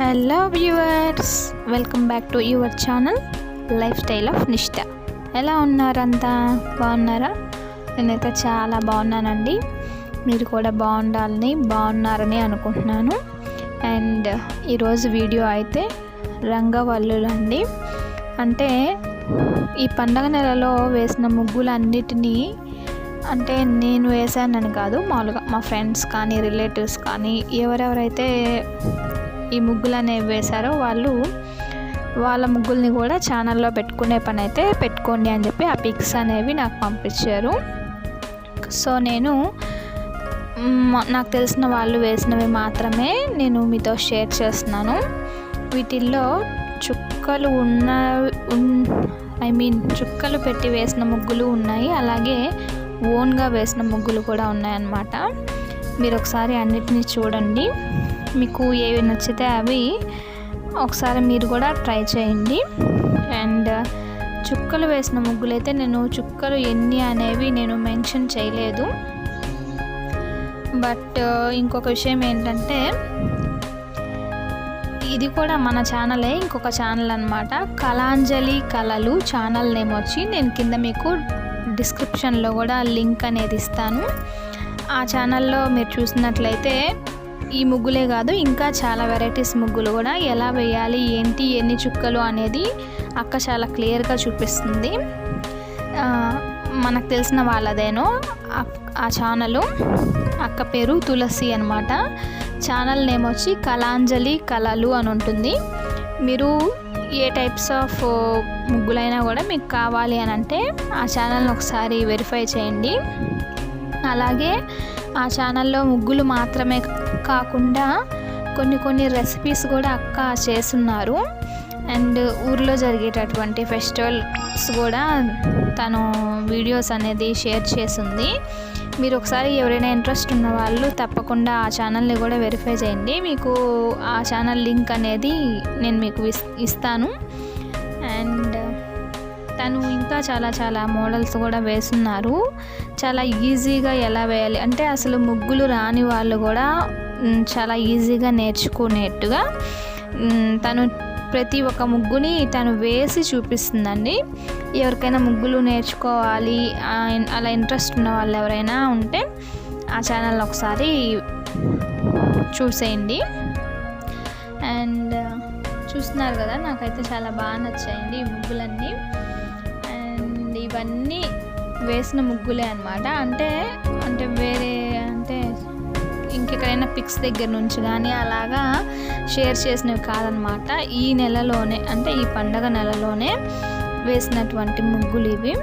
Hello viewers, welcome back to your channel life style of నిష్ట. ఎలా ఉన్నారంతా? బాగున్నారా? నేనైతే చాలా బాగున్నానండి. మీరు కూడా బాగున్నారని అనుకుంటున్నాను. అండ్ ఈరోజు వీడియో అయితే రంగవల్లులండి. అంటే ఈ పండగ నెలలో వేసిన ముగ్గులన్నిటినీ అంటే నేను వేసానని కాదు, మామూలుగా మా ఫ్రెండ్స్ కానీ రిలేటివ్స్ కానీ ఎవరెవరైతే ఈ ముగ్గులు అనేవి వేశారో వాళ్ళ ముగ్గుల్ని కూడా ఛానల్లో పెట్టుకునే పని అయితే పెట్టుకోండి అని చెప్పి ఆ పిక్స్ అనేవి నాకు పంపించారు. సో నేను నాకు తెలిసిన వాళ్ళు వేసినవి మాత్రమే నేను మీతో షేర్ చేస్తున్నాను. వీటిల్లో చుక్కలు చుక్కలు పెట్టి వేసిన ముగ్గులు ఉన్నాయి, అలాగే ఓన్గా వేసిన ముగ్గులు కూడా ఉన్నాయన్నమాట. మీరు ఒకసారి అన్నిటినీ చూడండి, మీకు ఏవి నచ్చితే అవి ఒకసారి మీరు కూడా ట్రై చేయండి. అండ్ చుక్కలు వేసిన ముగ్గులైతే నేను చుక్కలు ఎన్ని అనేవి నేను మెన్షన్ చేయలేదు. బట్ ఇంకొక విషయం ఏంటంటే ఇది కూడా మన ఛానలే, ఇంకొక ఛానల్ అనమాట. కళాంజలి కళలు ఛానల్ నేమ్ వచ్చి నేను కింద మీకు డిస్క్రిప్షన్లో కూడా లింక్ అనేది ఇస్తాను. ఆ ఛానల్లో మీరు చూసినట్లయితే ఈ ముగ్గులే కాదు, ఇంకా చాలా వెరైటీస్ ముగ్గులు కూడా ఎలా వేయాలి, ఏంటి, ఎన్ని చుక్కలు అనేది అక్క చాలా క్లియర్గా చూపిస్తుంది. మనకు తెలిసిన వాళ్ళదేనో ఆ ఛానలు. అక్క పేరు తులసి అనమాట. ఛానల్ నేమ్ వచ్చి కళాంజలి కళలు అని ఉంటుంది. మీరు ఏ టైప్స్ ఆఫ్ ముగ్గులైనా కూడా మీకు కావాలి అని అంటే ఆ ఛానల్ని ఒకసారి వెరిఫై చేయండి. అలాగే ఆ ఛానల్లో ముగ్గులు మాత్రమే కాకుండా కొన్ని రెసిపీస్ కూడా అక్క చేస్తున్నారు. అండ్ ఊర్లో జరిగేటటువంటి ఫెస్టివల్స్ కూడా తను వీడియోస్ అనేది షేర్ చేసింది. మీరు ఒకసారి ఎవరైనా ఇంట్రెస్ట్ ఉన్న వాళ్ళు తప్పకుండా ఆ ఛానల్ని కూడా వెరిఫై చేయండి. మీకు ఆ ఛానల్ లింక్ అనేది నేను మీకు ఇస్తాను. అండ్ తను ఇంకా చాలా మోడల్స్ కూడా వేస్తున్నారు. చాలా ఈజీగా ఎలా వేయాలి అంటే అసలు ముగ్గులు రాని వాళ్ళు కూడా చాలా ఈజీగా నేర్చుకునేట్టుగా తను ప్రతి ఒక్క ముగ్గుని తను వేసి చూపిస్తుందండి. ఎవరికైనా ముగ్గులు నేర్చుకోవాలి అలా ఇంట్రెస్ట్ ఉన్న వాళ్ళు ఎవరైనా ఉంటే ఆ ఛానల్ ఒకసారి చూసేయండి. అండ్ చూస్తున్నారు కదా, నాకైతే చాలా బాగా నచ్చాయండి ఈ ముగ్గులన్నీ. అండ్ ఇవన్నీ వేసిన ముగ్గులే అనమాట. అంటే వేరే అంటే ఇంకెక్కడైనా పిక్స్ దగ్గర నుంచి కానీ అలాగా షేర్ చేసినవి కాదనమాట. ఈ నెలలోనే అంటే ఈ పండగ నెలలోనే వేసినటువంటి ముగ్గులు ఇవి.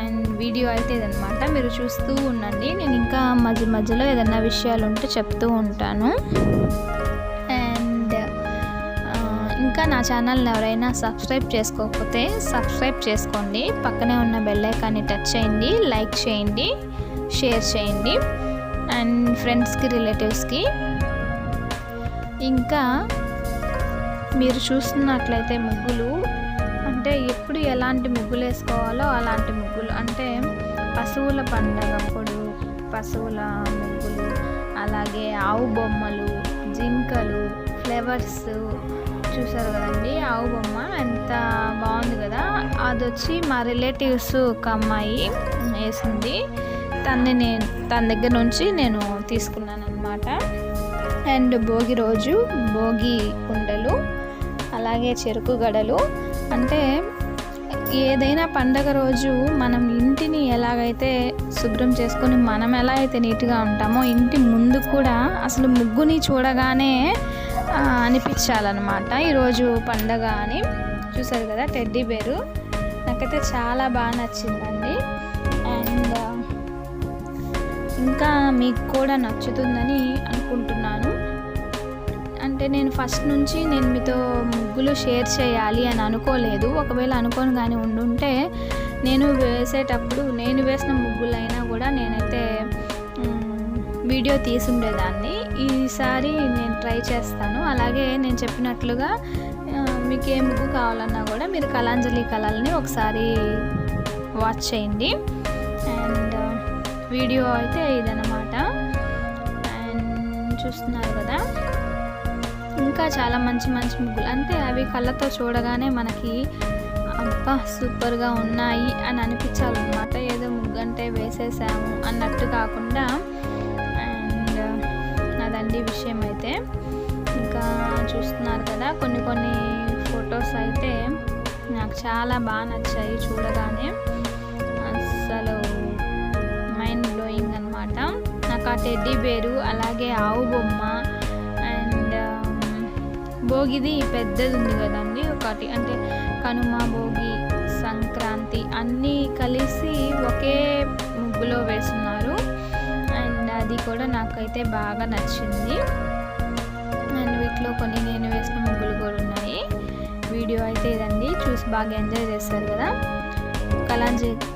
అండ్ వీడియో అయితే ఇదనమాట, మీరు చూస్తూ ఉండండి. నేను ఇంకా మధ్యలో ఏదైనా విషయాలు ఉంటే చెప్తూ ఉంటాను. అండ్ ఇంకా నా ఛానల్ని ఎవరైనా సబ్స్క్రైబ్ చేసుకోకపోతే సబ్స్క్రైబ్ చేసుకోండి. పక్కనే ఉన్న బెల్ ఐకాన్ని టచ్ చేయండి, లైక్ చేయండి, షేర్ చేయండి అండ్ ఫ్రెండ్స్కి రిలేటివ్స్కి. ఇంకా మీరు చూస్తున్నట్లయితే ముగ్గులు అంటే ఎప్పుడు ఎలాంటి ముగ్గులు వేసుకోవాలో అలాంటి ముగ్గులు, అంటే పశువుల పండగప్పుడు పశువుల ముగ్గులు, అలాగే ఆవు బొమ్మలు, జింకలు, ఫ్లవర్స్ చూసారు కదండి. ఆవు బొమ్మ ఎంత బాగుంది కదా. అది వచ్చి మా రిలేటివ్స్ ఒక అమ్మాయి వేసింది. తన దగ్గర నుంచి నేను తీసుకున్నాను అనమాట. అండ్ భోగి రోజు భోగి కుండలు, అలాగే చెరుకు గడలు. అంటే ఏదైనా పండగ రోజు మనం ఇంటిని ఎలాగైతే శుభ్రం చేసుకొని మనం ఎలా అయితే నీట్గా ఉంటామో ఇంటి ముందు కూడా అసలు ముగ్గుని చూడగానే అనిపించాలన్నమాట ఈరోజు పండగ అని. చూసారు కదా టెడ్డీ బేరు, నాకైతే చాలా బాగా నచ్చిందండి. అండ్ ఇంకా మీకు కూడా నచ్చుతుందని అనుకుంటున్నాను. అంటే నేను ఫస్ట్ నుంచి నేను మీతో ముగ్గులు షేర్ చేయాలి అని అనుకోలేదు. ఒకవేళ అనుకోని కానీ ఉండుంటే నేను వేసేటప్పుడు నేను వేసిన ముగ్గులైనా కూడా నేనైతే వీడియో తీసుండేదాన్ని. ఈసారి నేను ట్రై చేస్తాను. అలాగే నేను చెప్పినట్లుగా మీకు ఏ ముగ్గు కావాలన్నా కూడా మీరు కళాంజలి కళల్ని ఒకసారి వాచ్ చేయండి. అండ్ వీడియో అయితే ఇదన్నమాట. అండ్ చూస్తున్నారు కదా. ఇంకా చాలా మంచి మంచి ముగ్గులు, అంటే అవి కళ్ళతో చూడగానే మనకి అబ్బా సూపర్గా ఉన్నాయి అని అనిపించాలన్నమాట. ఏదో ముగ్గు అంటే వేసేసాము అన్నట్టు కాకుండా. అండ్ అదండి విషయం అయితే. ఇంకా చూస్తున్నారు కదా, కొన్ని కొన్ని ఫొటోస్ అయితే నాకు చాలా బాగా నచ్చాయి చూడగానే. అసలు మైండ్ బ్లోయింగ్ అనమాట. నాకు ఆ టెడ్డీ బేరు, అలాగే ఆవు బొమ్మ, అండ్ భోగిది పెద్దది ఉంది కదండి ఒకటి, అంటే కనుమ, భోగి, సంక్రాంతి అన్నీ కలిసి ఒకే ముగ్గులో వేస్తున్నారు. అండ్ అది కూడా నాకైతే బాగా నచ్చింది. అండ్ వీటిలో కొన్ని నేను వేసిన ముగ్గులు కూడా ఉన్నాయి. వీడియో అయితే ఇదండి, చూసి బాగా ఎంజాయ్ చేస్తారు కదా.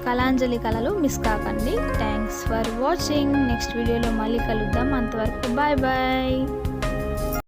కళాంజలి కళలు మిస్ కాకండి. Thanks for watching. నెక్స్ట్ వీడియోలో మళ్ళీ కలుద్దాం. అంతవరకు బాయ్ బాయ్.